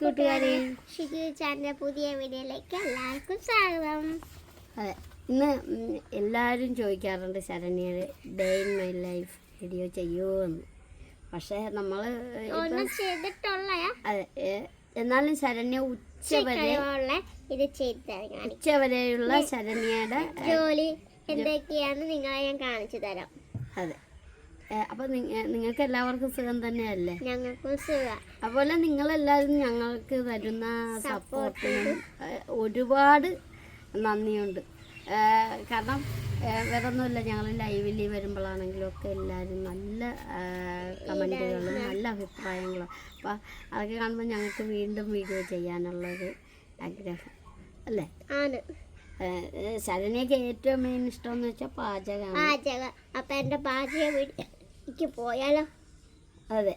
കൂട്ടുകാരെ, ഷിജു ചാനലിന്റെ പുതിയ വീഡിയോയിലേക്ക് എല്ലാവർക്കും സ്വാഗതം. അതെ, ഇന്ന് എല്ലാവരും ചോദിക്കാറുണ്ട് ശരണ്യയുടെ day in my life video ചെയ്യുമോ എന്ന്. പക്ഷേ നമ്മൾ അതെ, എന്നാലും ശരണ്യ ഉച്ചവരെയുള്ള ശരണ്യയുടെ ജോലി എന്തൊക്കെയാന്ന് നിങ്ങളെ ഞാൻ കാണിച്ചു തരാം. അതെ, അപ്പൊ നിങ്ങൾക്ക് എല്ലാവർക്കും സുഖം തന്നെയല്ലേ? ഞങ്ങൾക്കും സുഖം. അതുപോലെ നിങ്ങളെല്ലാവരും ഞങ്ങൾക്ക് തരുന്ന സപ്പോർട്ടിനും ഒരുപാട് നന്ദിയുണ്ട്. കാരണം വേറൊന്നുമില്ല, ഞങ്ങൾ ലൈവിൽ വരുമ്പോഴാണെങ്കിലും ഒക്കെ എല്ലാവരും നല്ല കമൻറ്റുകളും നല്ല അഭിപ്രായങ്ങളും, അപ്പം അതൊക്കെ കാണുമ്പോൾ ഞങ്ങൾക്ക് വീണ്ടും വീഡിയോ ചെയ്യാനുള്ളൊരു ആഗ്രഹം അല്ലേ? ആണ്. ശരണ്യക്ക് ഏറ്റവും മെയിൻ ഇഷ്ടമെന്ന് വെച്ചാൽ പാചകം. അപ്പം എൻ്റെ പാചക വീട്ടിലേക്ക് പോയാലോ? അതെ,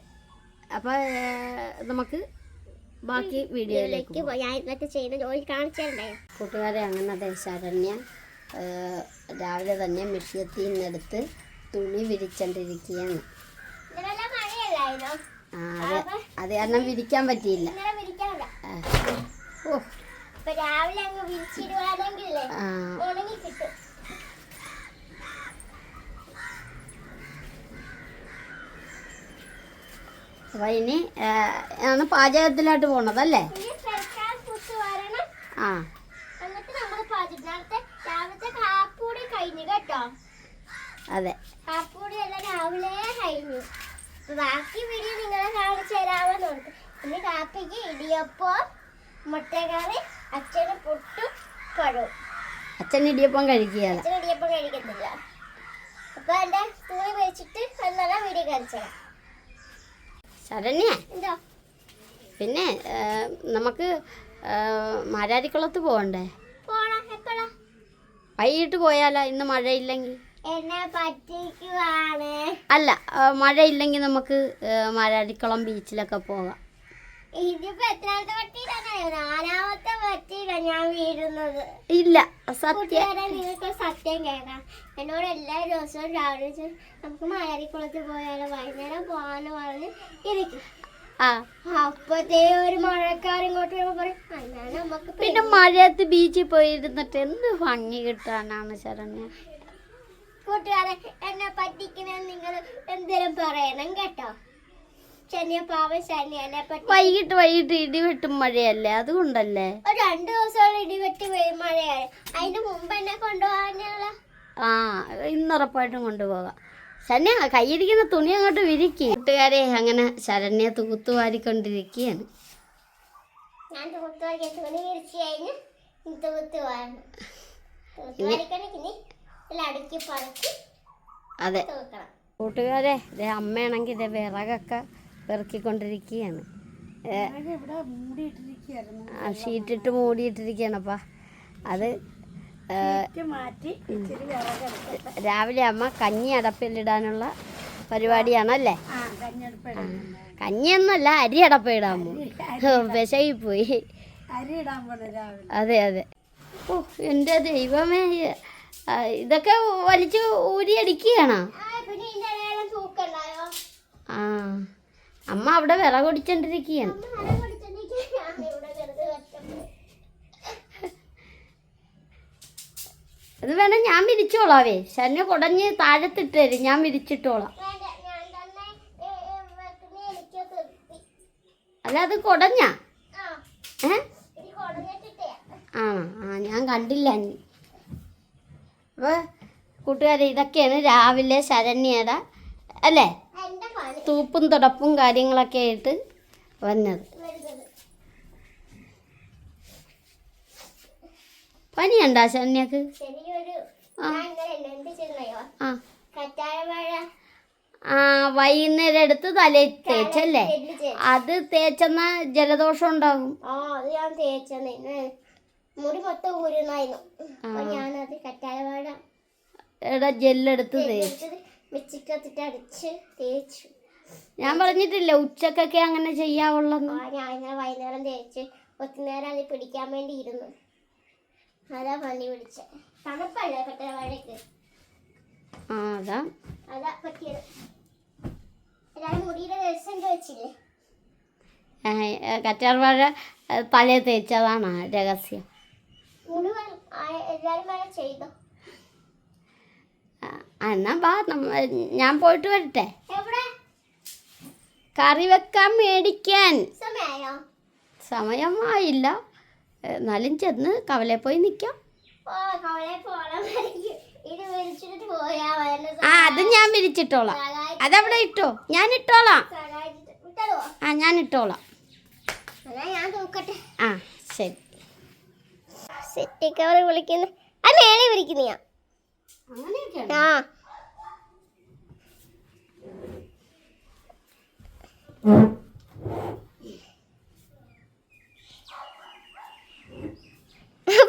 അപ്പോൾ നമുക്ക് ബാക്കി വീഡിയോയിലേക്ക് ഞാൻ ഇതൊക്കെ ചെയ്യുന്ന ജോലി കാണിച്ചിട്ടുണ്ടേ. കൂട്ടുകാരെ, അങ്ങനെ അതെ, ശരണ്യ രാവിലെ തന്നെ മെഷീനത്തിൽ നിന്നെടുത്ത് തുണി വിരിച്ചോണ്ടിരിക്കുകയാണ്. അത് കാരണം വിരിക്കാൻ പറ്റിയില്ല. ഓ, രാവിലെ അങ്ങ് വിരിച്ചിടുവാണെങ്കിലേ ഉണങ്ങി കിട്ടും. അപ്പൊ ഇനി ആണ് പാചകത്തിലോട്ട് പോണതല്ലേ? ആ, രാവിലത്തെ കാപ്പൂടി കഴിഞ്ഞു കേട്ടോ. അതെ, കാപ്പൂടി എല്ലാം രാവിലെ കഴിഞ്ഞു. ബാക്കി വീഡിയോ നിങ്ങളെ കാണിച്ചു തരാമെന്ന് ഓർത്ത്. ഇനി കാപ്പിക്ക് ഇടിയപ്പം, മുട്ടക്കറി, അച്ഛന് പുട്ടും പഴവും. അച്ഛൻ ഇടിയപ്പം കഴിക്കുകയാണ്. അച്ഛൻ ഇടിയപ്പം കഴിക്കത്തില്ല. അപ്പൊ എന്റെ തുണി വെച്ചിട്ട് എന്നുള്ള വീഡിയോ കാണിച്ചു. ശരണ്യ, എന്തോ പിന്നെ നമുക്ക് മാരാരിക്കുളത്ത് പോകണ്ടേ? എപ്പോഴാ? വൈകിട്ട് പോയാലോ? ഇന്ന് മഴയില്ലെങ്കിൽ. എന്നെ പറ്റിക്കുവാണ്. അല്ല, മഴയില്ലെങ്കിൽ നമുക്ക് മാരാരിക്കുളം ബീച്ചിലൊക്കെ പോകാം. ഇതിപ്പോ എത്രാമത്തെ പറ്റിയിട്ടാണ്? 4ാമത്തെ പറ്റിയിട്ടാണ് ഞാൻ വീഴുന്നത്. ഇല്ല, സത്യം. നിങ്ങൾക്ക് സത്യം കേൾക്കാം. എന്നോട് എല്ലാ ദിവസവും രാവിലെ നമുക്ക് മാരാരിക്കുളത്ത് പോയാലോ, വൈകുന്നേരം പോകാന്ന് പറഞ്ഞ് ഇരിക്കും. അപ്പത്തേ ഒരു മഴക്കാരൻ ഇങ്ങോട്ട് പറയും നമുക്ക്. പിന്നെ മഴയത്ത് ബീച്ചിൽ പോയിരുന്നിട്ട് എന്ത് ഭംഗി കിട്ടാനാണ് ശരണ്യ? കൂട്ടുകാരെ, എന്നെ പറ്റിക്കണ നിങ്ങൾ എന്തേലും പറയണം കേട്ടോ. വൈകിട്ട് ഇടിവെട്ടും മഴയല്ലേ, അതുകൊണ്ടല്ലേ. 2 ദിവസം ഇടിവെട്ടി മഴയാണ്. അതിന് മുമ്പ് എന്നെ കൊണ്ടുപോകാനുള്ള. ഇന്നുറപ്പായിട്ടും കൊണ്ടുപോകാം. ശരണ്യ, കയ്യിരിക്കുന്ന തുണി അങ്ങോട്ട് വിരിക്കും. കൂട്ടുകാരെ, അങ്ങനെ ശരണ്യ തൂത്തുവാരിക്കൊണ്ടിരിക്കുകയാണ്. ഞാൻ തൂത്തുവാരിക്കാൻ തുണി വിരിച്ചു കഴിഞ്ഞ് അതെ കൂട്ടുകാരെ, അമ്മയാണെങ്കിൽ ഇതേ വിറകൊക്കെ പെറുക്കിക്കൊണ്ടിരിക്കുകയാണ്. ഷീറ്റിട്ട് മൂടിയിട്ടിരിക്കുകയാണ്. അപ്പം അത് രാവിലെ അമ്മ കഞ്ഞി അടപ്പിലിടാനുള്ള പരിപാടിയാണല്ലേ? കഞ്ഞിയൊന്നുമല്ല, അരി അടപ്പിടാമോ? വിശകിപ്പോയി. അതെ അതെ. ഓ, എൻ്റെ ദൈവമേ, ഇതൊക്കെ വലിച്ചു ഊരിയടിക്കുകയാണോ? ആ, അമ്മ അവിടെ വിറകൊടിച്ചോണ്ടിരിക്കുകയാണ്. അത് വേണം, ഞാൻ വിരിച്ചോളാവേ. ശരണ്യ കുടഞ്ഞ് താഴത്തിട്ട് തരും, ഞാൻ വിരിച്ചിട്ടോളാം. അല്ല, അത് കുടഞ്ഞാ? ഞാൻ കണ്ടില്ല. അപ്പോൾ കൂട്ടുകാരെ, ഇതൊക്കെയാണ് രാവിലെ ശരണ്യയുടെ അല്ലേ തൂപ്പും തുടപ്പും കാര്യങ്ങളൊക്കെ ആയിട്ട് വന്നത്. പനിയുണ്ടോ ശരണ്യക്ക്? വൈകുന്നേരം എടുത്ത് തലയിൽ തേച്ചല്ലേ? അത് തേച്ചെന്നാ ജലദോഷം ഉണ്ടാകും. മുടി മൊത്തം ഊരുന്നായിരുന്നു. ഞാനത് കറ്റാരവാഴ ജെല്ലെടുത്ത് തേച്ചു. ഞാൻ പറഞ്ഞിട്ടില്ല ഉച്ചക്കൊക്കെ അങ്ങനെ ചെയ്യാവുള്ളൂ. ഞാൻ ഇന്നലെ വൈകുന്നേരം തേച്ച് ഒത്തിരി നേരം അത് പിടിക്കാൻ വേണ്ടി ഇരുന്നു. അതാ പനി പിടിച്ച. തണുപ്പല്ലേ കറ്റാരവാഴക്ക്? അതാ പറ്റിയത്. എല്ലാരും മുടിയുടെ രസം വെച്ചില്ലേ? കറ്റാർവാഴ തലേ തേച്ചതാണ് രഹസ്യം. മുഴുവൻ എല്ലാരും വരെ ചെയ്തോ. എന്നാ വാ ഞാൻ പോയിട്ട് വരട്ടെ. എവിടെ കറി വെക്കാൻ മേടിക്കാൻ. സമയായോ? സമയമായില്ല, എന്നാലും ചെന്ന് കവലയിൽ പോയി നിൽക്കാം. കവലയിൽ പോണം. ഇത് വിരിച്ചിട്ട് പോയാ അത് ഞാൻ വിരിച്ചിട്ടോളാം. അതവിടെ ഇട്ടോ, ഞാൻ ഇട്ടോളാം. ഞാൻ ഇട്ടോളാം. ഞാൻ തൂക്കട്ടെ. ശരി. സെറ്റി കവർ വിളിക്കുന്നു. അത് മേലെ വിളിക്കുന്നയാ.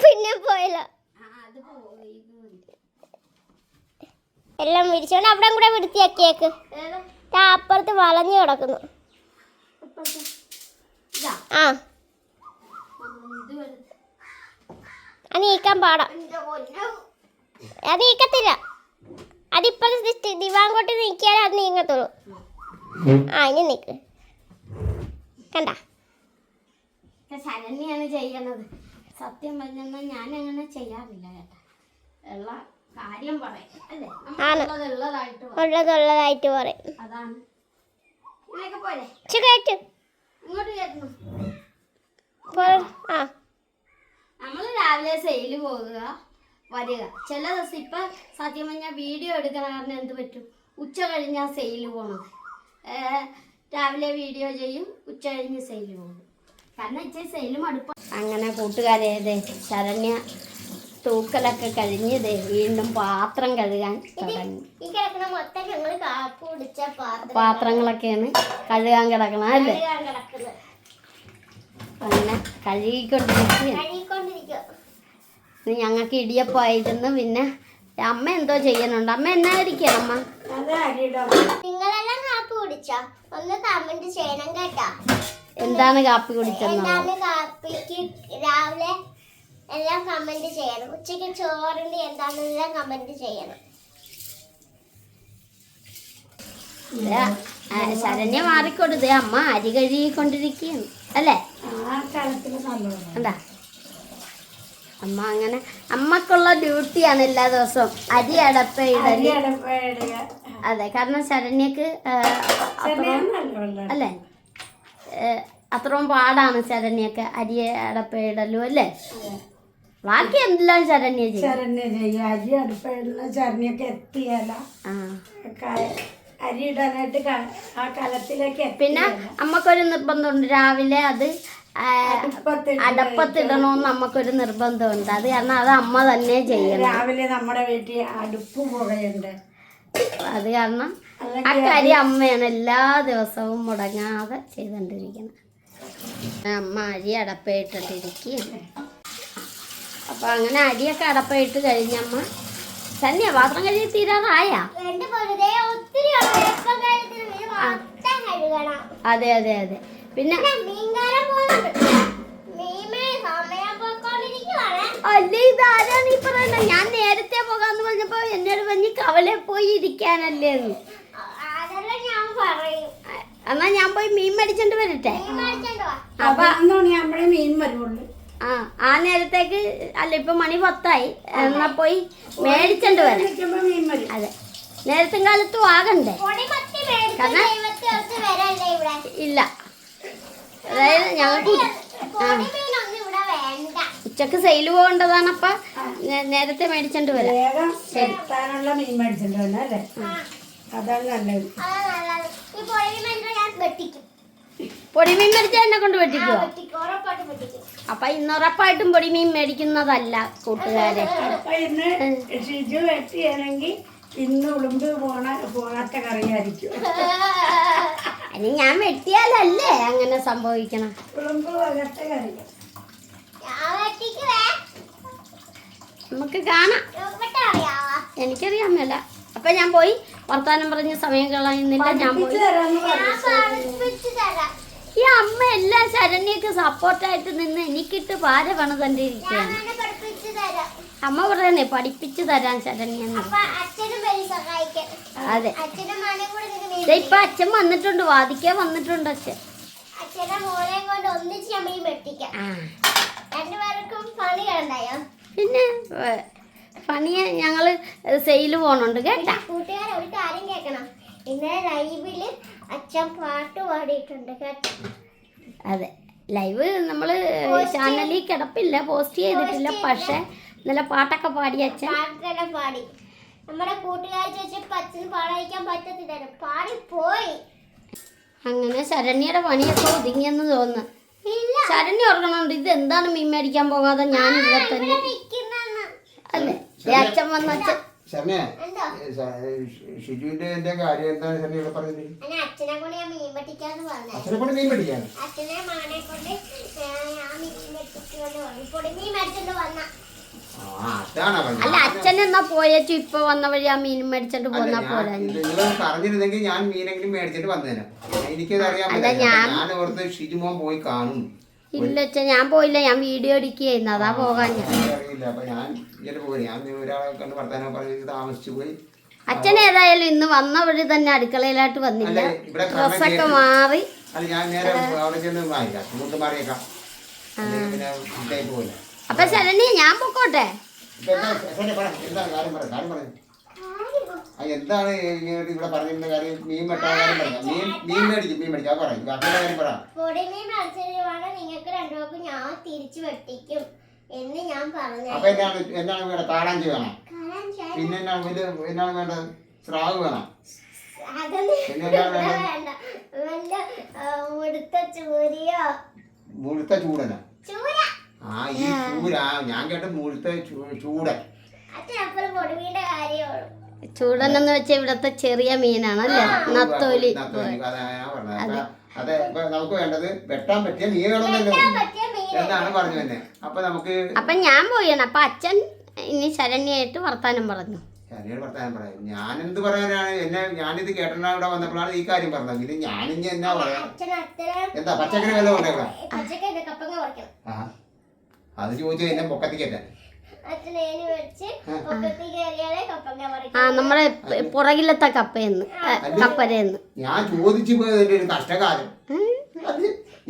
പിന്നെ പോയല്ലോ. എല്ലാം വിരിച്ചോണ്ട് അവിടെ കൂടെ വൃത്തിയാക്കിയേക്ക്. അപ്പുറത്ത് വളഞ്ഞു കിടക്കുന്നു. അത് നീക്കാൻ പാടാം. അത് നീക്കത്തില്ല. അതിപ്പോ ദിവാങ്കോട്ട് നീക്കിയാലേ അത് നീങ്ങത്തുള്ളൂ. ഇനി നിക്ക്. കണ്ട ശരണ്യാണ് ചെയ്യണത്. സത്യം പറഞ്ഞാൽ ഞാൻ അങ്ങനെ ചെയ്യാറില്ല കേട്ടാ. ഉള്ള കാര്യം പറയും അല്ലേ, ഉള്ളതായിട്ട് പറയും. അതാണ്. ഇങ്ങോട്ട് കേട്ടു. നമ്മൾ രാവിലെ സെയില് പോകുക വരിക. ചില ദിവസം ഇപ്പൊ സത്യം പറഞ്ഞാൽ വീഡിയോ എടുക്കണ കാരണം എന്ത് പറ്റും, ഉച്ച കഴിഞ്ഞാൽ സെയില് പോകണം. രാവിലെ വീഡിയോ ചെയ്യും, ഉച്ച കഴിഞ്ഞ് സെയില് പോകും. കാരണം ഇച്ചിരി സെയിലും അടുപ്പം. അങ്ങനെ കൂട്ടുകാരെ ശരണ്യ തൂക്കലൊക്കെ കഴിഞ്ഞ് വീണ്ടും പാത്രം കഴുകാൻ തുടങ്ങി. പാത്രങ്ങളൊക്കെയാണ് കഴുകാൻ കിടക്കണം അല്ലേ. അങ്ങനെ കഴുകിക്കൊണ്ടിരിക്കുക. ഞങ്ങൾക്ക് ഇടിയപ്പമായിരുന്നു. പിന്നെ അമ്മ എന്തോ ചെയ്യുന്നുണ്ട്. അമ്മ എന്നാ ഇരിക്കണം അമ്മ? നിങ്ങളെല്ലാം കാപ്പി കുടിച്ചോ? ഒന്ന് കമന്റ് ചെയ്യണം കേട്ടാ. എന്താണ് കാപ്പി കുടിച്ചെന്ന്? കാപ്പിക്ക് രാവിലെ എല്ലാം കമന്റ് ചെയ്യണം. ഉച്ചയ്ക്ക് ചോറിന്റെ എന്താണെന്നെല്ലാം കമന്റ് ചെയ്യണം. ശരണ്യ മാറിക്കൊടുത്തേ. അമ്മ അരി കഴുകിക്കൊണ്ടിരിക്കുകയാണ് അല്ലേ. എന്താ അമ്മ അങ്ങനെ അമ്മക്കുള്ള ഡ്യൂട്ടിയാണ് എല്ലാ ദിവസവും അരി അടപ്പയിടല്. അതെ, കാരണം ശരണ്യക്ക് അല്ലേ അത്രയും പാടാണ് ശരണ്യൊക്കെ അരി അടപ്പയിടലും അല്ലേ. ബാക്കി എല്ലാം ശരണ്യ ചെയ്യും. അരി അടുപ്പിടുന്ന ശരണ്യൊക്കെ എത്തിയല്ല അരി ഇടാനായിട്ട് ആ കലത്തിലേക്ക്. പിന്നെ അമ്മക്കൊരു നിർബന്ധമുണ്ട്, രാവിലെ അത് അടപ്പത്തിടണമെന്ന് നമുക്കൊരു നിർബന്ധമുണ്ട്. അത് കാരണം അത് അമ്മ തന്നെ ചെയ്യണം. രാവിലെ നമ്മുടെ വീട്ടിൽ അടുപ്പ് പുകയുണ്ട്. അത് കാരണം ആ കാര്യം അമ്മയാണ് എല്ലാ ദിവസവും മുടങ്ങാതെ ചെയ്തുകൊണ്ടിരിക്കുന്നത്. അമ്മ അരി അടപ്പയിട്ടിട്ടിരിക്കുകയാണ്. അപ്പം അങ്ങനെ അരിയൊക്കെ അടപ്പയിട്ട് കഴിഞ്ഞമ്മ തന്നെ പാത്രം കഴുകി തീരാറായാ? അതെ അതെ അതെ. പിന്നെ അല്ലേ ഇതാരാണ് ഈ പറയണ? ഞാൻ നേരത്തെ പോകാന്ന് പറഞ്ഞപ്പോ എന്നോട് പറഞ്ഞ് കവലയിൽ പോയി ഇരിക്കാനല്ലേ. എന്നാ ഞാൻ പോയി മീൻ മേടിച്ചോണ്ട് വരട്ടെ. അപ്പൊ നമ്മളെ മീൻ വരുള്ളൂ. ആ നേരത്തേക്ക് അല്ല, ഇപ്പൊ മണി 10 എന്നാ പോയി മേടിച്ചോണ്ട് വരാം. അതെ, നേരത്തും കാലത്തും ആകണ്ടേ. കാരണം ഇല്ല, അതായത് ഞങ്ങൾക്ക് ഉച്ചക്ക് സെയില് പോകേണ്ടതാണ്. അപ്പൊ നേരത്തെ മേടിച്ചോണ്ട് വരാം. മീൻ മേടിച്ചോണ്ട് വന്നല്ലേ, അതാണ് നല്ലത്. പൊടിമീൻ മേടിച്ചാൽ എന്നെ കൊണ്ട് വെട്ടിക്കോ? അപ്പൊ ഇന്ന് ഉറപ്പായിട്ടും പൊടിമീൻ മേടിക്കുന്നതല്ല കൂട്ടുകാരെ. ഇന്ന് ഷിജു വെട്ടിയാണെങ്കിൽ ഇന്ന് ഉളുമ്പ് പോകാത്ത കറിയായിരിക്കും. അതിന് ഞാൻ വെട്ടിയാലല്ലേ അങ്ങനെ സംഭവിക്കണം. ഉളുമ്പ് പോകാത്ത കറി നമുക്ക് കാണാം. എനിക്കറിയാൻ മേല. അപ്പൊ ഞാൻ പോയി വർത്താനം പറഞ്ഞ് സമയം കളയുന്നില്ല. ഞാൻ പോയി. ഈ അമ്മ എല്ലാം ശരണ്യക്ക് സപ്പോർട്ടായിട്ട് നിന്ന് എനിക്കിട്ട് പാര പണിതണ്ടിരിക്കുകയാണ്. അമ്മ പറയുന്നേ പഠിപ്പിച്ചു തരാൻ ശരണ്യ. അതെ, ഇപ്പൊ അച്ഛൻ വന്നിട്ടുണ്ട്, വാദിക്കാൻ വന്നിട്ടുണ്ട് അച്ഛൻ. അച്ഛനെ മോളെയും കൊണ്ട് ഒന്നിച്ച് ഞാൻ മീൻ വെട്ടിക്കാം. രണ്ടുപേർക്കും പണി കണ്ടായോ? പിന്നെ പണിയെ ഞങ്ങള് സെയില് പോണുണ്ട് കേട്ടാ. കൂട്ടുകാരെ ഒരു കാര്യം കേൾക്കണം. ഇന്നലെ ലൈവില് അച്ഛൻ പാട്ട് പാടിയിട്ടുണ്ട് കേട്ടോ. അതെ, ലൈവ് നമ്മള് ചാനലിൽ കിടപ്പില്ല, പോസ്റ്റ് ചെയ്തിട്ടില്ല. പക്ഷെ ഇന്നലെ പാട്ടൊക്കെ പാടി അച്ഛൻ. പാട്ടൊക്കെ പാടി. നമ്മുടെ കൂട്ടുകാർ ചോദിച്ചപ്പോ അച്ഛന് പാടാതിരിക്കാൻ പറ്റത്തില്ല, പാടി പോയി. അങ്ങനെ ശരണ്യയുടെ പണിയൊക്കെ ഒതുങ്ങിയെന്ന് തോന്നുന്നു. ശരണ്യ ഓർക്കണുണ്ട് ഇത് എന്താണ് മീൻ മേടിക്കാൻ പോകാതെ ഞാൻ ഇവിടെ തന്നെ. അല്ലേ അച്ഛൻ വന്ന അച്ഛൻ ഷിജുവിന്റെ കാര്യം എന്താണ് ശരണ്യ ഇവിടെ പറഞ്ഞത്? അച്ഛനെ കൊണ്ട് ഞാൻ മീൻ വെട്ടിക്കാന്ന് പറഞ്ഞു. അച്ഛനെ കൊണ്ട് മീൻ മേടിക്കാൻ? അച്ഛനെ മകനെ കൊണ്ട് ഞാൻ മീൻ വെട്ടിക്കാന്ന് പറഞ്ഞു. പൊടി മീൻ മേടിച്ചോണ്ട് വന്ന. അല്ല അച്ഛൻ എന്നാ പോയച്ചു ഇപ്പൊ വന്ന വഴി ആ മീൻ മേടിച്ചിട്ട് പോന്നാ പോരാ. പറഞ്ഞിരുന്നെങ്കിൽ ഞാൻ മീനെങ്കിലും മേടിച്ചിട്ട് വന്നേനെ. എനിക്കത് അറിയാൻ ഞാൻ ഓർത്ത് ഷിജുമോൻ പോയി കാണും. ഇല്ല അച്ഛൻ ഞാൻ പോയില്ല, ഞാൻ വീഡിയോ എടുക്കുകയായിരുന്നു, അതാ പോകാൻ. അറിയില്ല, അപ്പൊ ഞാൻ ഇങ്ങനെ പോയി. ഞാൻ ഒരാളെ കണ്ട് വർത്താനം പറഞ്ഞ് താമസിച്ചു പോയി. അച്ഛൻ ഏതായാലും ഇന്ന് വന്ന വഴി തന്നെ അടുക്കളയിലായിട്ട് വന്നില്ല, ഡ്രസ്സൊക്കെ മാറി. അല്ല ഞാൻ നേരെ അവിടെ ചെന്ന് വാങ്ങിക്കാം, ഫുഡ് മാറിയേക്കാം, പിന്നെ ഫുഡായി പോകില്ല. അപ്പൊ ശരണ്യ ഞാൻ പൊക്കോട്ടെ. എന്താണ് ഇവിടെ പറഞ്ഞിരുന്ന കാര്യം? മീൻ വെട്ടാൻ കാര്യം പറയാം. മീൻ മേടിക്കാം പറയും. കാര്യം പറ. പൊടിമീൻ മേടിച്ചത് നിങ്ങൾക്ക് രണ്ടുപേർക്കും ഞാൻ തിരിച്ചു വെട്ടിക്കും എന്ന് ഞാൻ പറഞ്ഞു. അപ്പൊ എന്താണ് വേണ്ടത്? കാളാഞ്ചി വേണം. പിന്നെ എന്താണ് വേണ്ടത്? സ്രാവ് വേണം. പിന്നെ എന്താണ് വേണ്ടത്? മുഴുത്ത ചൂടന. ആ ഈ ചൂര ഞാൻ കേട്ട മുഴുത്ത ചൂടൻ. ചൂടനെന്ന് വെച്ചാൽ ഇവിടത്തെ ചെറിയ മീനാണല്ലേ, നത്തോലി. അതെ, നമുക്ക് വേണ്ടത് വെട്ടാൻ പറ്റിയ മീൻ വേണമെന്നല്ലോ എന്നാണ് പറഞ്ഞു തന്നെ. അപ്പൊ ഞാൻ പോയാണ്. അപ്പൊ അച്ഛൻ ഇനി ശരണ്യായിട്ട് വർത്താനം പറഞ്ഞു. ശരണ്യോട് വർത്താനം പറയാം. ഞാൻ എന്ത് പറയാനാണ്? ഞാനിത് കേട്ടണ ഇവിടെ വന്നപ്പോഴാണ് ഈ കാര്യം പറഞ്ഞത്. ഇത് ഞാനിഞ്ഞ എന്നാ പറയാ? എന്താ പച്ചക്കറി വല്ലതും ഉണ്ടേക്കാം? അത് ചോദിച്ചാൽ എന്നെ പൊക്കത്തിക്കറ്റാൻ. നമ്മളെ പുറകിലത്തെ കപ്പയെന്ന് കപ്പരയെന്ന് ഞാൻ ചോദിച്ചു പോയതിന്റെ ഒരു കഷ്ടകാലം.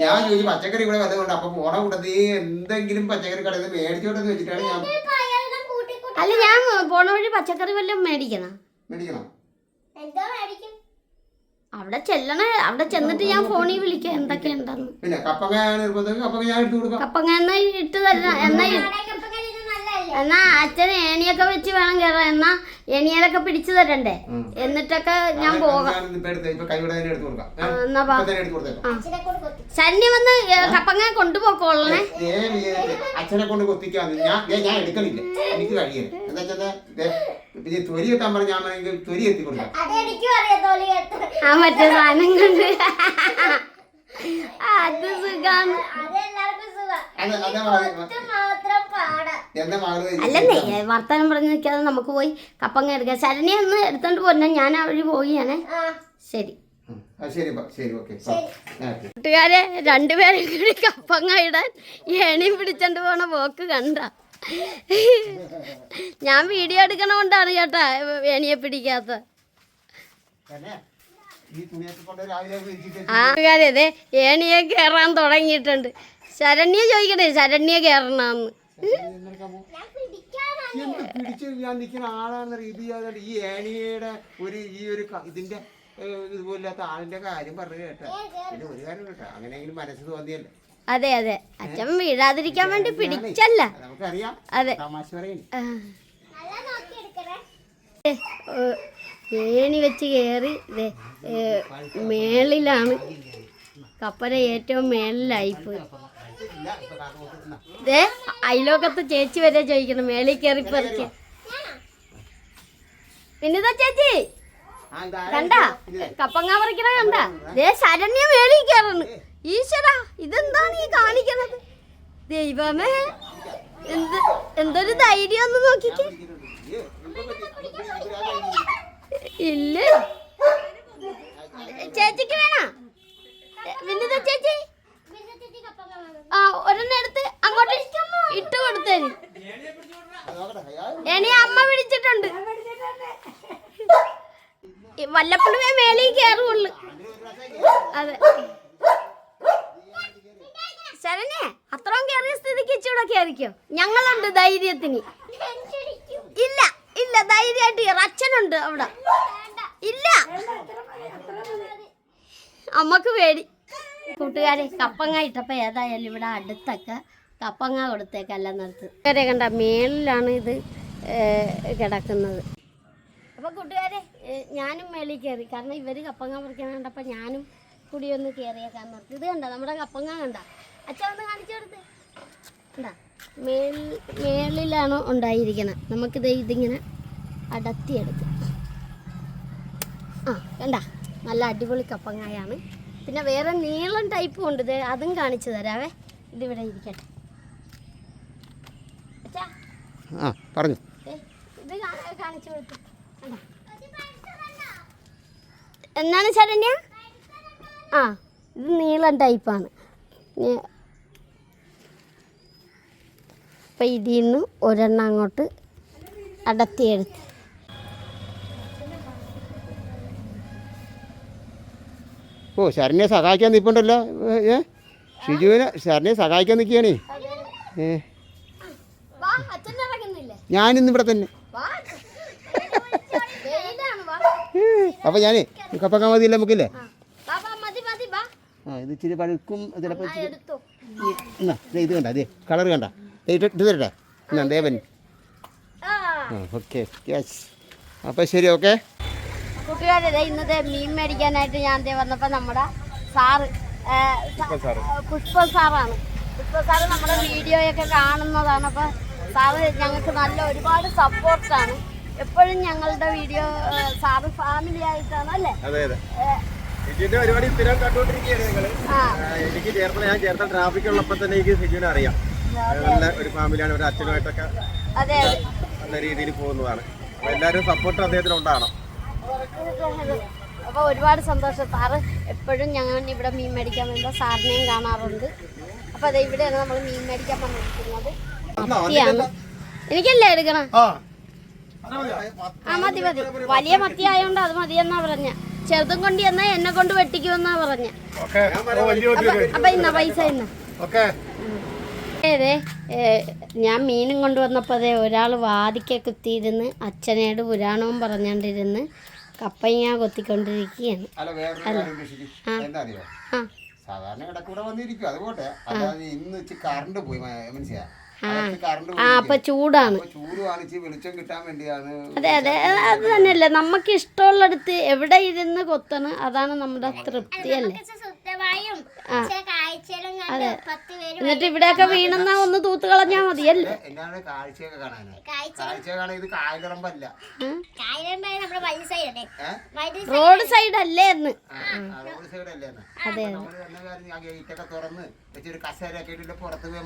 ഞാൻ ചോദിച്ചു പച്ചക്കറി ഇവിടെ വല്ലതുകൊണ്ട്. അപ്പൊ പോണ കൂട്ടത്തിൽ എന്തെങ്കിലും പച്ചക്കറി കടയിൽ നിന്ന് മേടിച്ചോട്ടെന്ന് വെച്ചിട്ടാണ് ഞാൻ. അല്ല ഞാൻ പോണ വഴി പച്ചക്കറി വല്ലതും മേടിക്കണം. അവിടെ ചെല്ലണേ, അവിടെ ചെന്നിട്ട് ഞാൻ ഫോണിൽ വിളിക്കാം എന്തൊക്കെയുണ്ടെന്ന്. പിന്നെ കപ്പങ്ങ ഞാൻ എടുത്തു കൊടുക്കാം. കപ്പങ്ങ എന്നാ ഇട്ട് തരണം. എന്നാ അച്ഛന് ഏണിയൊക്കെ വെച്ച് വേണം കയറാൻ. എന്നാ ഏണിയാലൊക്കെ പിടിച്ചു തരണ്ടേ, എന്നിട്ടൊക്കെ ഞാൻ പോകാം. എന്നാ ശരണ്യ വന്ന് കപ്പങ്ങ കൊണ്ടുപോക്കോളണേ. അച്ഛനെ കൊണ്ട് കൊത്തിക്കാന്ന് ഞാൻ എടുക്കണില്ല, എനിക്ക് കഴിയണം. എന്താ വെച്ചാൽ പിന്നെ തൊലി എത്താൻ പറഞ്ഞ ഞാൻ തൊലി എത്തി കൊടുക്കാം. ആ മറ്റേ സാധനം കൊണ്ട് അത് സുഖാണ്. അല്ലെന്നേ വർത്താനം പറഞ്ഞു നിൽക്കാതെ നമുക്ക് പോയി കപ്പങ്ങ എടുക്കാം. ശരണ്യ ഒന്ന് എടുത്തോണ്ട് പോന്നെ, ഞാൻ ആ വഴി പോവുകയാണേ. ശരി കൂട്ടുകാരെ, രണ്ടുപേരും കൂടി കപ്പങ്ങ ഇടാൻ ഏണി പിടിച്ചോണ്ട് പോണ പോക്ക് കണ്ട. ഞാൻ വീഡിയോ എടുക്കണോണ്ടാണ് ചേട്ടാ ഏണിയെ പിടിക്കാത്ത. ആൾക്കാരെ അതെ ഏണിയെ കയറാൻ തുടങ്ങിയിട്ടുണ്ട്. ശരണ്യ ചോദിക്കട്ടെ, ശരണ്യ കയറണമെന്ന്. ആളാണെന്ന രീതി ഈ ഏണിയുടെ ഒരു ഇതിന്റെ ഇതുപോലാത്ത ആളിന്റെ കാര്യം പറഞ്ഞു കേട്ടോ. പിന്നെ ഒരു കാര്യം കേട്ടോ, അങ്ങനെയെങ്കിലും മനസ്സ് തോന്നിയല്ലേ. അതെ അതെ, അച്ഛൻ വീഴാതിരിക്കാൻ വേണ്ടി പിടിച്ചല്ല. നമുക്കറിയാം. അതെ, തമാശ പറയുന്നു. ഏണി വെച്ച് കയറി മേളിലാണ് കപ്പര, ഏറ്റവും മേളിലായിപ്പോയി. അയലോക്കത്ത് ചേച്ചി വരെ ചോദിക്കണം മേളിൽ കയറി പറിക്കാൻ. പിന്നിതാ ചേച്ചി കണ്ട കപ്പങ്ങ പറിക്കണ കണ്ട. ശരണ്യ മേളിൽ കയറുന്നു. ഈശ്വരാ, ഇതെന്താണ് ഈ കാണിക്കണത്? ദൈവമേ, എന്തൊരു ധൈര്യം ഒന്ന് നോക്കിക്കേ. ഇല്ല ചേച്ചിക്ക് വേണോ? വിനിത ചേച്ചി ആ ഒരെണ്ണം എടുത്ത് അങ്ങോട്ട് ഇട്ട് കൊടുത്തേന്. ഇനി അമ്മ പിടിച്ചിട്ടുണ്ട്. വല്ലപ്പോഴും മേളിൽ കയറുള്ളു. അതെ ശരണ്യ അത്രയും കയറിയ സ്ഥിതിക്ക് ഇച്ചിവിടെ കയറിക്കോ. ഞങ്ങളുണ്ട് ധൈര്യത്തിന്. ഇല്ല ഇല്ല ധൈര്യമായിട്ട് കയറി. അച്ഛനുണ്ട് അവിടെ. ഇല്ല അമ്മക്ക് പേടി. കൂട്ടുകാരെ കപ്പങ്ങ ഇട്ടപ്പോൾ ഏതായാലും ഇവിടെ അടുത്തൊക്കെ കപ്പങ്ങ കൊടുത്തേക്കല്ല നിർത്ത്. കൂട്ടുകാരെ കണ്ട മേളിലാണ് ഇത് കിടക്കുന്നത്. അപ്പോൾ കൂട്ടുകാരെ ഞാനും മേളിൽ കയറി. കാരണം ഇവർ കപ്പങ്ങ പറിക്കാൻ കണ്ടപ്പോൾ ഞാനും കൂടി ഒന്ന് കയറിയേക്കാൻ നിർത്തി. ഇത് കണ്ട നമ്മുടെ കപ്പങ്ങ കണ്ട. അച്ഛൻ ഒന്ന് കാണിച്ചു കൊടുത്ത്. കണ്ടാ മേളിലാണ് ഉണ്ടായിരിക്കണം. നമുക്കിത് ഇതിങ്ങനെ അടത്തിയെടുക്കും. ആ കണ്ട നല്ല അടിപൊളി കപ്പങ്ങായാണ്. പിന്നെ വേറെ നീളം ടൈപ്പും ഉണ്ട്. ഇത് അതും കാണിച്ചു തരാവേ. ഇതിവിടെ ഇരിക്കട്ടെ. അച്ഛാ പറഞ്ഞു ഇത് കാണിച്ചു കൊടുത്തു. എന്നാണ് ശരണ്യ? ആ ഇത് നീളം ടൈപ്പാണ്. അപ്പം ഇതിൽ നിന്ന് ഒരെണ്ണം അങ്ങോട്ട് അടത്തിയെടുത്ത്. ഓ ശരണ്യെ സഹായിക്കാൻ നിൽപ്പുണ്ടല്ലോ. ഷിജുവിനെ ശരണ്യെ സഹായിക്കാൻ നിൽക്കുകയാണേ. ഞാനിന്നിവിടെ തന്നെ. അപ്പം ഞാനേ കപ്പങ്ങ മതിയില്ല നമുക്കില്ലേ? ആ ഇത് ഇച്ചിരി പഴുക്കും ചിലപ്പോൾ. എന്നാ ഇത് കണ്ട അതെ കളർ കണ്ട. ഇത് തരട്ടെ. എന്നാ ദേവൻ. ഓക്കെ അപ്പം ശരി. ഓക്കെ കൂട്ടുകാരെ ഇന്നത്തെ മീൻ മേടിക്കാനായിട്ട് ഞാൻ വന്നപ്പോൾ നമ്മുടെ സാറ് പുഷ്പ സാറാണ്. പുഷ്പ സാറ് നമ്മുടെ വീഡിയോയൊക്കെ കാണുന്നതാണ്. അപ്പോൾ സാറ് ഞങ്ങൾക്ക് നല്ല ഒരുപാട് സപ്പോർട്ടാണ്. എപ്പോഴും ഞങ്ങളുടെ വീഡിയോ സാറ് ഫാമിലി ആയിട്ടാണ് അല്ലേ? സിജുവിന്റെ പരിപാടി സ്ഥിരം കണ്ടുകൊണ്ടിരിക്കുകയാണ് ഞങ്ങള്. എനിക്ക് ഞാൻ ചേർത്ത ട്രാഫിക് ഉള്ളപ്പോൾ തന്നെ എനിക്ക് സിജുവിനെ അറിയാം. നല്ല ഒരു ഫാമിലിയാണ്. ഒരു അച്ഛനുമായിട്ടൊക്കെ നല്ല രീതിയിൽ പോകുന്നതാണ്. എല്ലാവരും സപ്പോർട്ട് അദ്ദേഹത്തിന് ഉണ്ടാകണം. അപ്പോൾ ഒരുപാട് സന്തോഷം. സാറ് എപ്പോഴും ഞങ്ങൾ ഇവിടെ മീൻ മേടിക്കാൻ വരുമ്പോൾ സാറിനെയും കാണാറുണ്ട്. അപ്പോൾ അത് ഇവിടെയാണ് നമ്മൾ മീൻ മേടിക്കാൻ വന്നിരിക്കുന്നത്. മത്തിയാണ്. എനിക്കല്ലേ എടുക്കണം? ആ മതി മതി. വലിയ മത്തി ആയതുകൊണ്ട് അത് മതിയെന്നാ പറഞ്ഞ. ചെറുതും കൊണ്ട് എന്നാ എന്നെ കൊണ്ട് വെട്ടിക്കുമെന്നാ പറഞ്ഞ. അപ്പൊ ഇന്ന പൈസ ഇന്ന. അതെ ഞാൻ മീനും കൊണ്ടുവന്നപ്പോൾ അതെ ഒരാൾ വാതിക്കെ കുത്തിയിരുന്ന് അച്ഛനോട് പുരാണവും പറഞ്ഞോണ്ടിരുന്ന് കപ്പങ്ങ കൊത്തിക്കൊണ്ടിരിക്കുകയാണ്. സാധാരണ ഇടക്കൂടെ വന്നിരിക്കും. അതുപോട്ടെ. അല്ലാതെ ഇന്ന് കറണ്ട് പോയി മനസ്സിലാ. അപ്പൊ ചൂടാണ്. വെളിച്ചം കിട്ടാൻ വേണ്ടിയാണ്. അതെ അതെ അത് തന്നെയല്ലേ. നമുക്ക് ഇഷ്ടമുള്ളടുത്ത് എവിടെ ഇരുന്ന് കൊത്തണ് അതാണ് നമ്മുടെ തൃപ്തി അല്ലേ? അതെ. എന്നിട്ട് ഇവിടെയൊക്കെ വീണെന്നാ ഒന്ന് തൂത്ത് കളഞ്ഞാ മതിയല്ലേ? കാഴ്ചയൊക്കെ കാണാൻ. ഇത് കായലിറമ്പല്ല, റോഡ് സൈഡ് അല്ലേ എന്ന്. റോഡ് സൈഡ് അല്ലേ? അതെ ഗേറ്റൊക്കെ തുറന്ന് വെച്ചൊരു കസേരയൊക്കെ ഇട്ടിട്ട് പുറത്ത് പോയി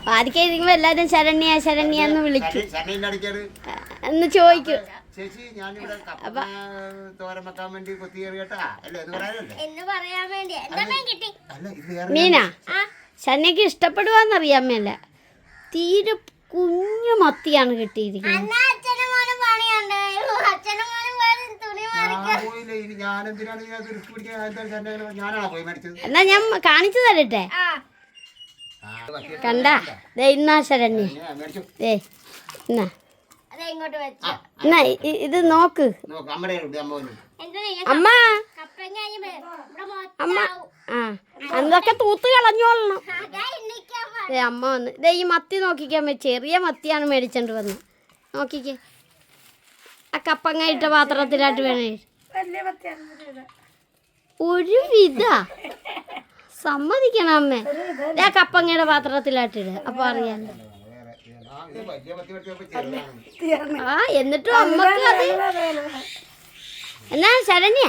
വാദിക്കാതിരിക്കുമ്പോ എല്ലാരും ശരണ്യ ശരണ്യ എന്ന് വിളിക്കും എന്ന് ചോദിക്കും. ചേച്ചി ഞാനിവിടെ തോരൻ വെക്കാൻ വേണ്ടി കൊത്തി കയറി കേട്ടാ അല്ലേ എന്ന് പറയാനല്ലേ? മീനാ ശരണ്യക്ക് ഇഷ്ടപ്പെടുവാന്നറിയാൻ മേല. തീരെ കുഞ്ഞു മത്തിയാണ് കിട്ടിയിരിക്കുന്നത്. എന്നാ ഞാൻ കാണിച്ചു തരട്ടെ. കണ്ടാ ദേ ഇന്നാ ശരണ്യ. ദേ എന്നാ എന്നാ ഇത് നോക്ക് അമ്മ. അമ്മ ആ അതൊക്കെ തൂത്ത് കളഞ്ഞോളണം. അമ്മ വന്ന് ദേ ഈ മത്തി നോക്കിക്കാൻ ചെറിയ മത്തിയാണ് മേടിച്ചോണ്ട് വന്ന്. നോക്കിക്കേ ആ കപ്പങ്ങ ഇട്ട പാത്രത്തിലായിട്ട് വേണേ. ഒരു വിധ സമ്മതിക്കണം അമ്മേ. ആ കപ്പങ്ങയുടെ പാത്രത്തിലായിട്ടിട്. അപ്പൊ അറിയാലോ. ആ എന്നിട്ടും അമ്മക്ക് അത് എന്നാ ശരണ്യ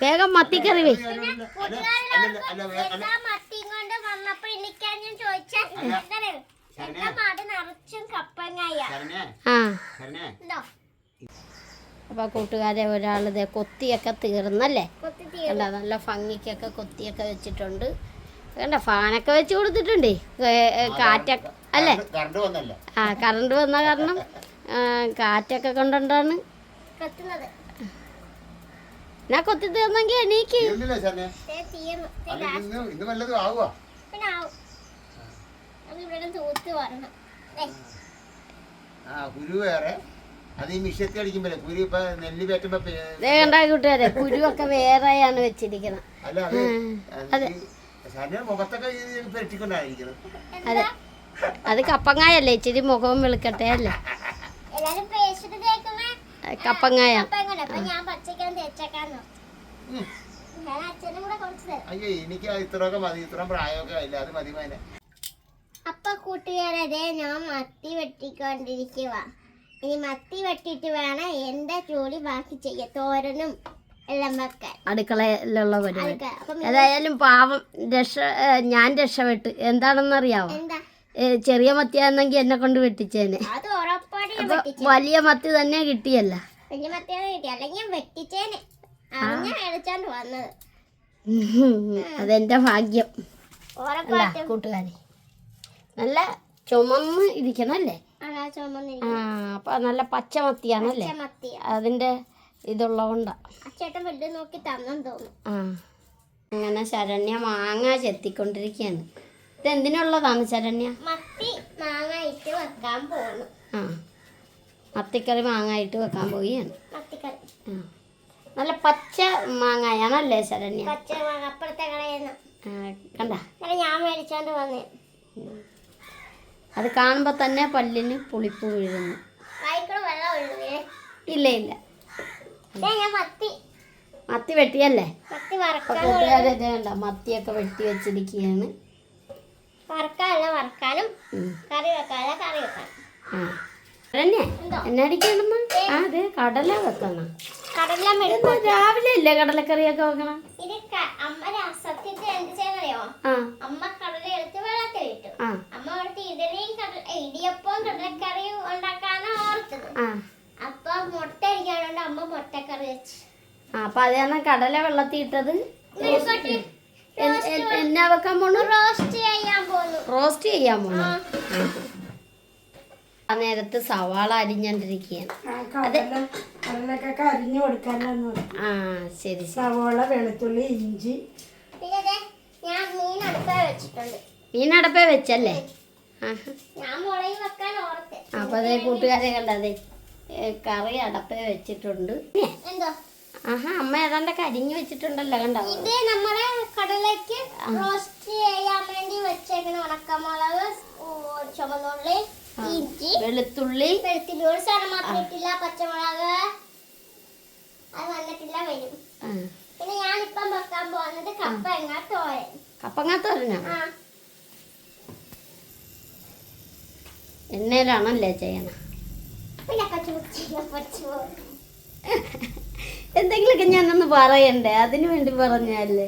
വേഗം മത്തിക്കറി വേ. അപ്പൊ കൂട്ടുകാരെ ഒരാളിത് കൊത്തിയൊക്കെ തീർന്നല്ലേ? അല്ല നല്ല ഭംഗിക്കൊക്കെ കൊത്തിയൊക്കെ വെച്ചിട്ടുണ്ട്. കണ്ട ഫാനൊക്കെ വെച്ച് കൊടുത്തിട്ടുണ്ട്. കാറ്റൊക്കെ അല്ലേ? ആ കറണ്ട് വന്ന കാരണം കാറ്റൊക്കെ കൊണ്ടാണ്. എന്നാ കൊത്തി തീർന്നെങ്കിൽ എണീക്ക്. തീർന്നില്ലേ ശരണ്യ? തീർന്നു. അല്ല, ഇന്ന് വല്ലതും ആവുക? പിന്നെ ആവും. നമുക്ക് ഇവിടെ തൂത്ത് വരണം. ആ കുരു വേറെ, അത് ഈ മിഷ്യത്തി അടിക്കുമ്പോഴേ കുരു ഇപ്പൊ നെല്ല് പറ്റുമ്പോ ദേ കണ്ട കൂട്ടുകാരെ, കുരുവൊക്കെ വേറെയാണ് വെച്ചിരിക്കുന്നത്. അല്ല അത് ശരണ്യ മുഖത്തൊക്കെ പെരട്ടിക്കൊണ്ടായിരിക്കുന്നത്. അതെ, അത് കപ്പങ്ങായല്ലേ, ഇച്ചിരി മുഖവും വെളുക്കട്ടെ അല്ലേ. എല്ലാരും പേസ്റ്റ് തേക്കുന്ന കപ്പങ്ങായ. അപ്പൊ ഞാൻ പച്ചക്കാൻ തേച്ചേക്കാന്നോ. ഞാൻ അച്ഛനും കൂടെ കുറച്ച് തരാം. അയ്യോ എനിക്ക് ഇത്രയൊക്കെ മതി, ഇത്ര പ്രായമൊക്കെ ആയില്ല, അത് മതി മോനെ. അപ്പൊ കൂട്ടുകാരെ, ഞാൻ മത്തി വെട്ടിക്കൊണ്ടിരിക്കുക. ഇനി മത്തി വെട്ടിട്ട് വേണം എന്റെ ജോലി ബാക്കി ചെയ്യാൻ, തോരനും എല്ലാം വെക്കാൻ അടുക്കളയിലുള്ള പരിപാടി. അപ്പൊ ഏതായാലും പാവം ഞാൻ രക്ഷപ്പെട്ട്. എന്താണെന്നറിയാവോ? എന്താ ചെറിയ മത്തിയാണെങ്കിൽ എന്നെ കൊണ്ട് വെട്ടിച്ചേനെ. അത് ഉറപ്പാടി അപ്പൊ വലിയ മത്തി തന്നെ കിട്ടിയല്ല. വലിയ മത്തിയാണ് കിട്ടി, അല്ലെങ്കിൽ ഞാൻ വെട്ടിച്ചേനെ. ഞാൻ അടിച്ചോണ്ട് വന്നത് അതെന്റെ ഭാഗ്യം അല്ല ഉറപ്പായിട്ടും. കൂട്ടുകാരി. നല്ല ചുമന്ന് ഇരിക്കണം അല്ലേ? ചുമന്നിരിക്കും. അപ്പൊ നല്ല പച്ച മത്തിയാണല്ലേ, മത്തി അതിന്റെ ഇതുള്ളതുകൊണ്ടാ. അച്ചേട്ടൻ വലുത് നോക്കി തന്നെന്ന് തോന്നുന്നു. അങ്ങനെ ശരണ്യ മാങ്ങ ചെത്തിക്കൊണ്ടിരിക്കുകയാണ്. ഇതെന്തിനുള്ളതാണ് ശരണ്യ? മത്തി മാങ്ങ ഇട്ട് വെക്കാൻ പോകുന്നു. മത്തിക്കറി മാങ്ങ ഇട്ട് വെക്കാൻ പോവുകയാണ്. മത്തിക്കറി നല്ല പച്ച മാങ്ങയാണല്ലേ ശരണ്യ? പച്ച മാങ്ങ അപ്പുറത്തെ കടയിൽ കണ്ട, ഞാൻ മേടിച്ചോണ്ട് വന്നേ. അത് കാണുമ്പോ തന്നെ പല്ലിന് പുളിപ്പ് വീഴുന്നു. വായിക്കൂടെ വെള്ളം ഒഴുകേ. ഇല്ല ഇല്ല, ഞാൻ മത്തി വെട്ടിയല്ലേ? മത്തി വറക്കാൻ കൂട്ടുകാരെ കണ്ട, മത്തിയൊക്കെ വെട്ടി വെച്ചിരിക്കുകയാണ്. വറക്കാനല്ല, വറക്കാനും കറി വെക്കാനല്ല, കറി വെക്കാനും. ശരണ്യ എന്നടിക്കണമ്മ? അതെ, കടല വെക്കണം. കടല രാവിലെ ഇല്ലേ കടലക്കറിയൊക്കെ വെക്കണം? ഇത് അമ്മ സത്യത്തിൽ എന്ത് ചെയ്യണോ? അമ്മ കടല എടുത്ത് വെള്ളത്തിൽ ഇട്ടു. അമ്മ അവിടുത്തെ ഇടിയപ്പവും കടലക്കറിയും ഉണ്ടാക്കാനാണ് ഓർത്തത്. അപ്പൊ മുട്ട അടിക്കാനുണ്ട്, അമ്മ മുട്ടക്കറി വെച്ചു. അപ്പൊ അതാണ് കടല വെള്ളത്തിൽ ഇട്ടത്. എന്നാ വെക്കാൻ പോണു? റോസ്റ്റ് ചെയ്യാൻ പോന്നു. റോസ്റ്റ് ചെയ്യാൻ പോണു. ആ നേരത്ത് സവാള അരിഞ്ഞോണ്ടിരിക്കുകയാണ്. കടലൊക്കെ അരിഞ്ഞു കൊടുക്കാനെന്ന് പറഞ്ഞു. ശരി. സവാള, വെളുത്തുള്ളി, ഇഞ്ചി. പിന്നെ ഞാൻ മീൻ അടുപ്പേ വെച്ചിട്ടുണ്ട്. മീനടപ്പേ വെച്ചല്ലേ? ഞാൻ മുളക് വെക്കാൻ ഓർത്തെ. അപ്പൊ അതേ കൂട്ടുകാരെ കണ്ടതേ, കറി അടപ്പേ വെച്ചിട്ടുണ്ട്. എന്തോ അമ്മ ഏതാണ്ടൊക്കെ അരിഞ്ഞു വെച്ചിട്ടുണ്ടല്ലോ, കണ്ടോ? ഇത് നമ്മുടെ കടലയ്ക്ക് റോസ്റ്റ് ചെയ്യാൻ വേണ്ടി വെച്ചേക്കുന്ന ഉണക്കമുളക്, ചുമന്നുള്ളി, ഇഞ്ചി, വെളുത്തുള്ളി. ഒരു സാധനം മാത്രം ഇട്ടില്ല, പച്ചമുളക് അത് വന്നിട്ടില്ല, വരും. പിന്നെ ഞാനിപ്പം വെക്കാൻ പോകുന്നത് കപ്പങ്ങ തോരൻ. കപ്പങ്ങ തോരനോ? എണ്ണയിലാണല്ലേ ചെയ്യണം? പിന്നെ എന്തെങ്കിലുമൊക്കെ ഞാനൊന്ന് പറയണ്ടേ, അതിനു വേണ്ടി പറഞ്ഞല്ലേ.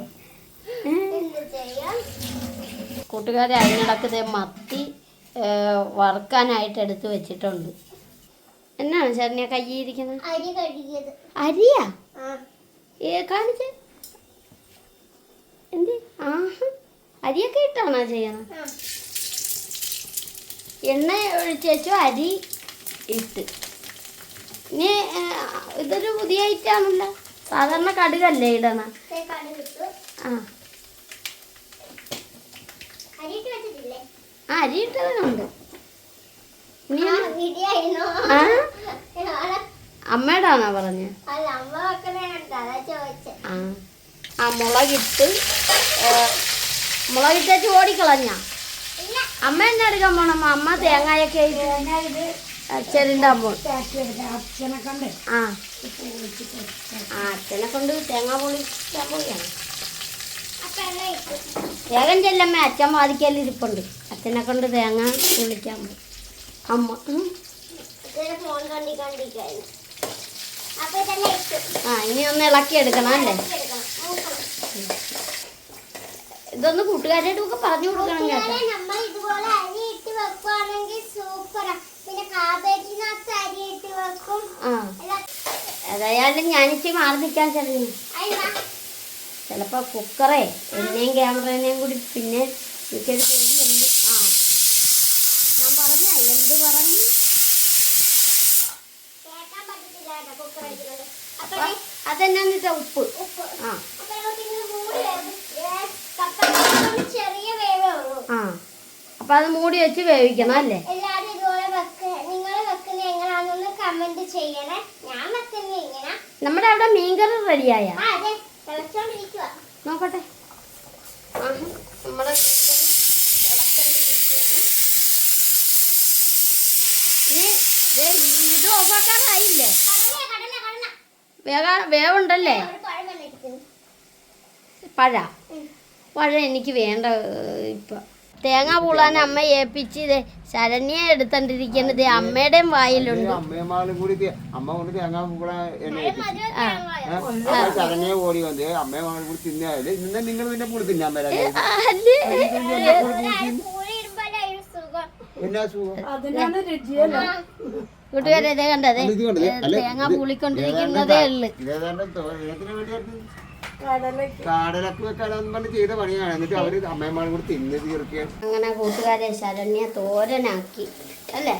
കൂട്ടുകാരെ, അതിനിടക്ക് മത്തി വറുക്കാനായിട്ട് എടുത്ത് വെച്ചിട്ടുണ്ട്. എന്നാണ് ശരണ്യ കയ്യിരിക്കുന്നത്? അരി കഴുകിയത്. അരിയാ? കാണിച്ച എന്ത്? അരിയൊക്കെ ഇട്ടാണോ ചെയ്യണം? എണ്ണ ഒഴിച്ചു അരി ഇട്ട്. ഇനി ഇതൊരു പുതിയ ഐറ്റാണല്ലോ. സാധാരണ കടുകല്ലേ ഇടണ? അരി ഇട്ടത് കണ്ട്. അമ്മയുടെ ആണോ പറഞ്ഞ? മുളകിട്ട് മുളകിട്ടേച്ച് ഓടിക്കളഞ്ഞ. അമ്മ എന്നെ എടുക്കാൻ പോണമ്മ? അമ്മ തേങ്ങയൊക്കെ ചെരിണ്ടാൻ പോണം. അച്ഛനെ കൊണ്ട് തേങ്ങ പൊളിക്കാൻ പോവുകയാണ്. വേഗം ചെല്ലമ്മ, അച്ഛൻ വാദിക്കലിരിപ്പുണ്ട്. അച്ഛനെ കൊണ്ട് തേങ്ങ പൊളിക്കാൻ പോകും അമ്മ. ഇനി ഒന്ന് ഇളക്കി എടുക്കണം അല്ലേ? ഇതൊന്ന് കൂട്ടുകാരായിട്ട് ഒക്കെ പറഞ്ഞു കൊടുക്കണം കേട്ടോ. നമ്മൾ ഇതുപോലെ അരി ഇട്ട് വെക്കുവാണെങ്കിൽ സൂപ്പറാ. പിന്നെ കാബേജിനകത്ത് അരി ഇട്ട് വെക്കും. ഏതായാലും ഞാനിച്ച് മാറി നിൽക്കാൻ ചിലപ്പോ കുക്കറേ എന്നെയും ക്യാമറേനെയും കൂടി പിന്നെ എനിക്കൊരു പേടിയുണ്ട്. ഞാൻ പറഞ്ഞ എന്ത് പറഞ്ഞു? കേൾക്കാൻ പറ്റത്തില്ല കേട്ടോ കുക്കർ. അപ്പൊ അതെന്നാന്ന് വെച്ചാൽ ഉപ്പ്. ആ അപ്പൊ നമുക്കിങ്ങനെ മൂടി കപ്പ ചെറിയ വേവേ ഉള്ളൂ. ആ അപ്പം അത് മൂടി വെച്ച് വേവിക്കണം അല്ലേ? എല്ലാരും ഇതുപോലെ നിങ്ങൾ വെക്കുന്നത് എങ്ങനെയാണെന്ന് കമന്റ് ചെയ്യണേ. ഞാൻ വെക്കുന്നത് ഇങ്ങനെ. നമ്മുടെ അവിടെ മീൻകറി റെഡിയായ അതെ, തിളച്ചോണ്ടിരിക്കുക. നോക്കട്ടെ. നമ്മുടെ മീൻകറി തിളച്ചോണ്ടിരിക്കുകയാണ്. ഇനി ഇത് ഓഫാക്കാറായില്ലേ? വേവുണ്ടല്ലേ? ഒരു പഴം വന്നിരിക്കുന്നു. പഴ എനിക്ക് വേണ്ട ഇപ്പം. തേങ്ങ പൂളാൻ അമ്മ ഏൽപ്പിച്ച് ഇത് ശരണ്യ എടുത്തോണ്ടിരിക്കുന്നത് അമ്മയുടെയും വായിലുണ്ട്. അമ്മയമ്മാളും കൂടി അമ്മ കൊണ്ട് തേങ്ങാ പൂള എന്നെ ചടങ്ങേ ഓടി വന്നേ അമ്മയമ്മാളും കൂടി തിന്നാല് ഇന്ന് നിങ്ങൾ പിന്നെ കൂടി തിന്നാൻ വരാം. എന്നാ സുഖം. അതിനാണ് രുചിയല്ലോ. കൂട്ടുകാരെ ഇതേ കണ്ടതേ തേങ്ങ പൂളിക്കൊണ്ടിരിക്കുന്നതേ ഉള്ളു. കാടലക്ക് വെക്കാനെന്ന് പറഞ്ഞ് ചെയ്ത പണിയാണ്. എന്നിട്ട് അവര് അമ്മയമ്മാളും കൂടി തിന്ന് തീർക്കുക. അങ്ങനെ കൂട്ടുകാരെ ശരണ്യ തോരനാക്കി അല്ലേ?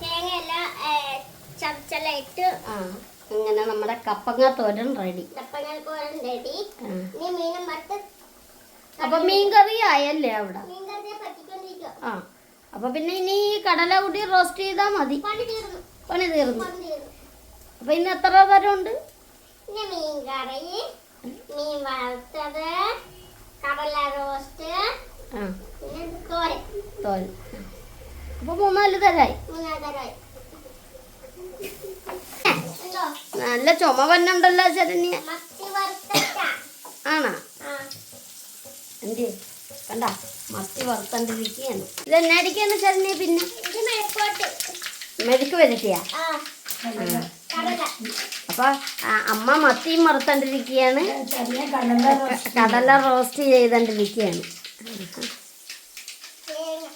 തേങ്ങയെല്ലാം ചതച്ചെല്ലാം ഇട്ട് അങ്ങനെ നമ്മുടെ കപ്പങ്ങ തോരൻ റെഡി. റെഡി. ഇനി മീനും വറുത്ത് അപ്പൊ മീൻകറി ആയല്ലേ അവിടെ? മീൻ കറി പറ്റിക്കൊണ്ടിരിക്കുക. ആ അപ്പൊ പിന്നെ ഇനി കടല കൂടി റോസ്റ്റ് ചെയ്താ മതി. പണി തീർന്നു. പണി തീർന്നു. പണി തീർന്നു. അപ്പൊ ഇന്ന് എത്ര തരം ഉണ്ട്? പിന്നെ മീൻ കറി, മീൻ വറുത്തത്, കടല റോസ്റ്റ്, പിന്നെ തോരൻ. തോരൻ. അപ്പൊ 3-4 തരായി. 3 തരമായി. എന്തോ നല്ല ചുമ വന്നുണ്ടല്ലോ ശരണ്യ. മത്തി വറുത്തട്ടാ. ആണോ? ആ, എന്ത് കണ്ട മത്തി വറുത്തണ്ടിരിക്കുകയാണ്. ഇതെന്നായിരിക്കാണ് ശരണ്യ? പിന്നെ ഇത് മെഴുക്കോട്ട്. മെഴുക്ക് വരട്ടിയാ? ആ, കടല. അപ്പൊ അമ്മ മത്തിയും വറുത്തണ്ടിരിക്കുകയാണ്, ചെറിയ കടല റോസ്റ്റ് ചെയ്തോണ്ടിരിക്കുകയാണ്. തേങ്ങ.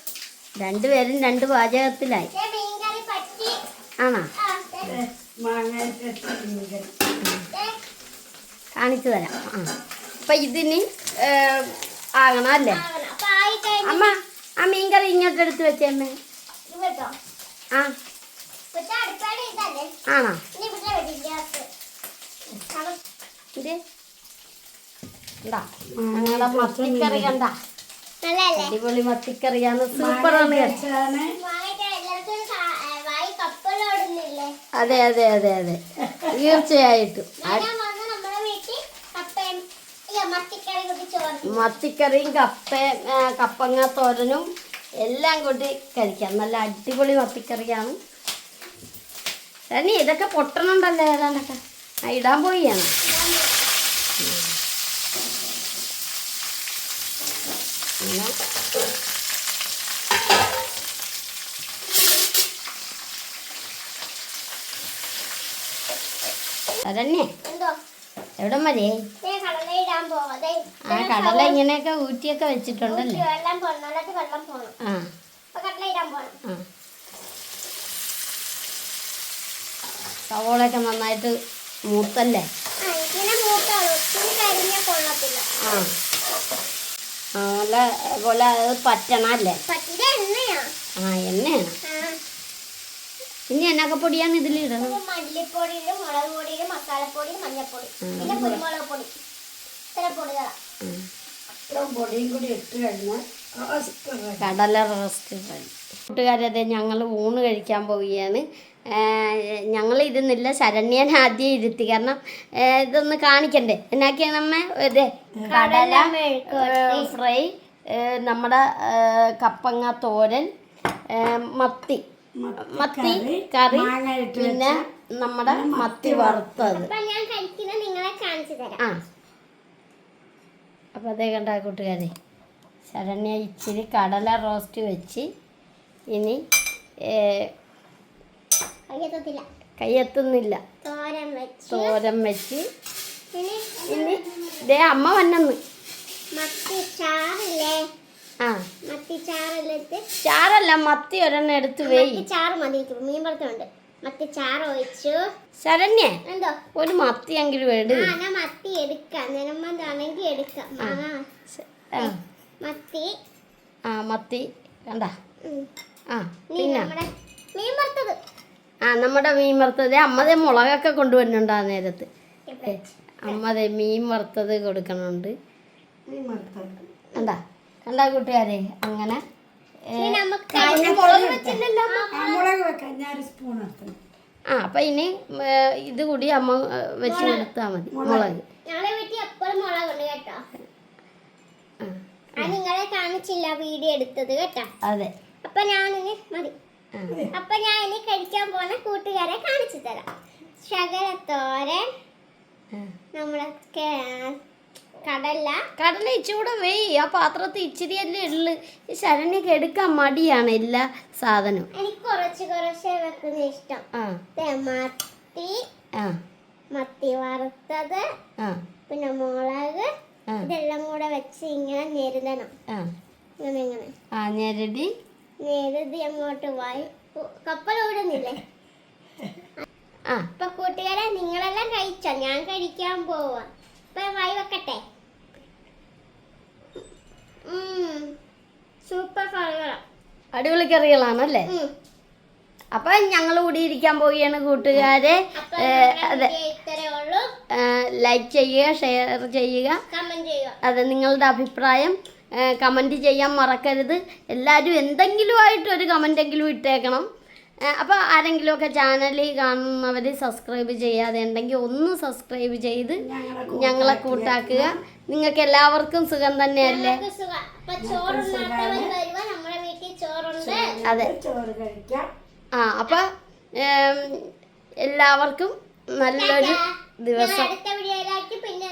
രണ്ടുപേരും 2 പാചകത്തിലായി. മീൻ കറി പറ്റി. ആണോ? ആ, മാങ്ങ കാണിച്ചു തരാം. അപ്പൊ ഇതിന് ആകണം അല്ലേ? ആവണം. അപ്പൊ ആയി കഴിഞ്ഞ് അമ്മ ആ മീൻകറി ഇങ്ങോട്ട് എടുത്ത് വെച്ചേമ്മേ. ഇത് വെച്ചോ. ആ ഇവിടുത്തെ അടുക്കളയുടെ ഇതല്ലേ. ആണോ? ഇനി ഇവിടെ വെച്ച് ഗ്യാസ്. ഇത് കണ്ടാ ഞങ്ങളുടെ മത്തിക്കറി കണ്ട നല്ലല്ലേ? അടിപൊളി മത്തിക്കറിയാണ്. സൂപ്പറാണ്. വാങ്ങിയിട്ട് എല്ലാവർക്കും വായി കപ്പലോടുന്നില്ലേ? അതെ അതെ അതെ അതെ തീർച്ചയായിട്ടും. ഞാൻ വന്ന് നമ്മുടെ വീട്ടിൽ കപ്പയും മത്തിക്കറി കൂട്ടി ചോറ്. മത്തിക്കറിയും കപ്പങ്ങ തോരനും എല്ലാം കൂട്ടി കഴിക്കാം. നല്ല അടിപൊളി മത്തിക്കറിയാണ്. ശനി ഇതൊക്കെ പൊട്ടണുണ്ടല്ലോ ഏതാണ്ടൊക്കെ. ഇടാൻ പോയാണ്. അങ്ങനെ ശരണ്യേ എന്തോ എവിടെ മതി? കടല ഇടാൻ പോവാതെ. ആ കടല ഇങ്ങനെയൊക്കെ ഊറ്റിയൊക്കെ വെച്ചിട്ടുണ്ടല്ലേ? വെള്ളം പോകണം, നല്ലത് വെള്ളം പോകണം. ആ അപ്പൊ കടല ഇടാൻ പോകണം. ആ സവോളയൊക്കെ നന്നായിട്ട് മൂത്തല്ലേ? ഇങ്ങനെ മൂത്തോളൂ. ഒത്തിരി കരിഞ്ഞ കൊള്ളത്തില്ല. നല്ല പോലെ അത് പറ്റണല്ലേ? പറ്റിയ എണ്ണയാ. എണ്ണയാണ്. ഇനി എന്നൊക്കെ പൊടിയാണ് ഇതിലിടണം? മല്ലിപ്പൊടിയിലും മുളക് പൊടിയിലും മസാലപ്പൊടിയും മഞ്ഞപ്പൊടി പിന്നെ കുരുമുളക് പൊടി. ഇത്തരം പൊടികളാ. പൊടിയും കൂടി ഇട്ട് കഴിഞ്ഞാൽ കടല റോസ്റ്റ് കഴിയും. കൂട്ടുകാരതെ ഞങ്ങൾ ഊണ് കഴിക്കാൻ പോവുകയാണ്. ഞങ്ങൾ ഇരുന്നില്ല, ശരണ്യൻ ആദ്യം ഇരുത്തി. കാരണം ഇതൊന്ന് കാണിക്കണ്ടേ. എന്നാക്കിയാണ് അമ്മ? ഇത് കടല ഫ്രൈ, നമ്മുടെ കപ്പങ്ങ തോരൻ, മത്തി കറി, പിന്നെ നമ്മുടെ മത്തി വറുത്തത്. അപ്പൊ ഞാൻ കഴിക്കുന്നത് നിങ്ങളെ കാണിച്ചു തരാം. അപ്പോൾ അതേ കണ്ട കൂട്ടുകാരെ, ശരണ്യ ഇച്ചിരി കടല റോസ്റ്റ് വെച്ച് ഇനി കയ്യെത്തുന്നില്ല തോരൻ വെച്ച് ഇനി ഇതേ അമ്മ വന്നെന്ന്. മത്തി ചാറില്ലേ? ആ മത്തി ചാറിലിട്ട് ചാറല്ല, മത്തി ഒരെണ്ണം എടുത്ത് വേയി. ചാറ് മതി. മീൻ വറുത്തുണ്ട്. മത്തി ചാറ് ഒഴിച്ചു. ശരണ്യ എന്തോ ഒരു മത്തിയെങ്കിലും എടു. ഞാൻ മത്തി എടുക്കാം. നിലമ്പതാണെങ്കിൽ എടുക്കാം. മത്തി മത്തി കണ്ട. പിന്നെ മീൻ വറുത്തത്. നമ്മുടെ മീൻ വറുത്തത് അമ്മതേ മുളകൊക്കെ കൊണ്ടുവരുന്നുണ്ട് ആ നേരത്ത്. അമ്മ ദേ മീൻ വറുത്തത് കൊടുക്കണുണ്ട്. നീ മറുത്തത് കണ്ടാ കണ്ടാ കൂട്ടുകാരെ, അങ്ങനെ നമുക്ക് മുളക് വെച്ചില്ലല്ലോ. മുളക് വെക്കാൻ ഞാൻ ഒരു സ്പൂൺ എടുത്തു. അപ്പൊ ഇനി ഇത് കൂടി അമ്മ വെച്ച് കൊടുത്താൽ മതി. മുളക് ഞങ്ങളെ വീട്ടിൽ എപ്പോഴും മുളകുണ്ട് കേട്ടോ. അത് നിങ്ങളെ കാണിച്ചില്ല വീഡിയോ എടുത്തത് കേട്ടോ. അതെ. അപ്പൊ ഞാനിനി മതി. അപ്പൊ ഞാൻ ഇനി കഴിക്കാൻ പോകുന്ന കൂട്ടുകാരെ കാണിച്ചു തരാം. ശകലത്തോരൻ, നമ്മളെ കടല ഇച്ചിരി വെയ്. ആ പാത്രത്തിൽ ഇച്ചിരി അല്ലേ ഉള്ളു. ഈ ശരണ്യൊക്കെ എടുക്കാൻ മടിയാണ് എല്ലാ സാധനവും. എനിക്ക് കുറച്ച് വെക്കുന്ന ഇഷ്ടം. മത്തി വറുത്തത്, പിന്നെ മുളക്, ഇതെല്ലാം കൂടെ വെച്ച് ഇങ്ങനെ ഞെരുതണം. ഞെരുതി അങ്ങോട്ട് വായി. കപ്പൽ ഓടുന്നില്ലേ? അപ്പൊ കൂട്ടുകാരെ, നിങ്ങളെല്ലാം കഴിച്ചോ? ഞാൻ കഴിക്കാൻ പോവാ. ഇപ്പൊ വായി വെക്കട്ടെ. സൂപ്പർ കറികളാ. അടിപൊളി കറികളാണല്ലേ? അപ്പൊ ഞങ്ങൾ കൂടി ഇരിക്കാൻ പോവുകയാണ് കൂട്ടുകാരെ. അതെ, ലൈക്ക് ചെയ്യുക, ഷെയർ ചെയ്യുക, കമന്റ് ചെയ്യുക. അതെ, നിങ്ങളുടെ അഭിപ്രായം കമൻറ്റ് ചെയ്യാൻ മറക്കരുത്. എല്ലാവരും എന്തെങ്കിലും ആയിട്ട് ഒരു കമൻറ്റെങ്കിലും ഇട്ടേക്കണം. അപ്പോൾ ആരെങ്കിലുമൊക്കെ ചാനലിൽ കാണുന്നവർ സബ്സ്ക്രൈബ് ചെയ്യാതെ ഉണ്ടെങ്കിൽ ഒന്ന് സബ്സ്ക്രൈബ് ചെയ്ത് ഞങ്ങളെ കൂട്ടാക്കുക. നിങ്ങൾക്ക് എല്ലാവർക്കും സുഖം തന്നെയല്ലേ? അതെ. അപ്പം എല്ലാവർക്കും നല്ലൊരു ദിവസം. അടുത്ത വീഡിയോയിലേക്ക് പിന്നെ